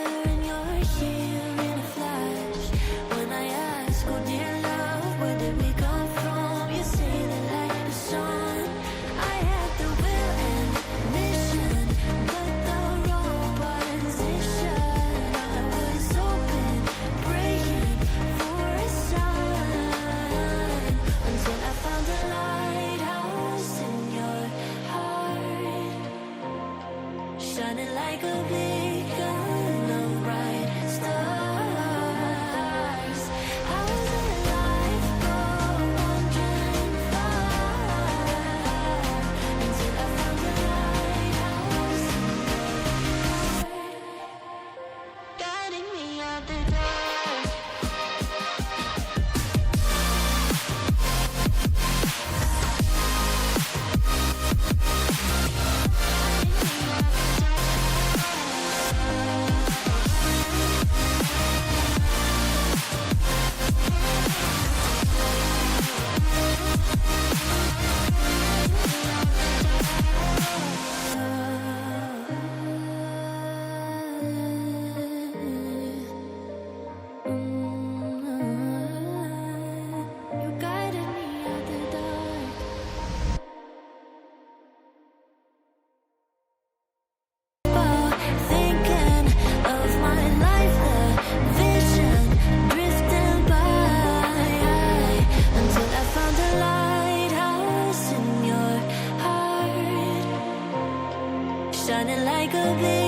and you're here in a flash. When I ask, oh dear love, where did we come from? You say the light is on. I had the will and mission, but the wrong position. I was open, praying for a sign, until I found a lighthouse in your heart, shining like a beacon of bright stars. I was alive for wandering far, until I found a lighthouse in your heart, guiding me out the dark. You guided me out the dark. Thinking of my life, the vision drifting by, until I found a lighthouse in your heart, shining like a beacon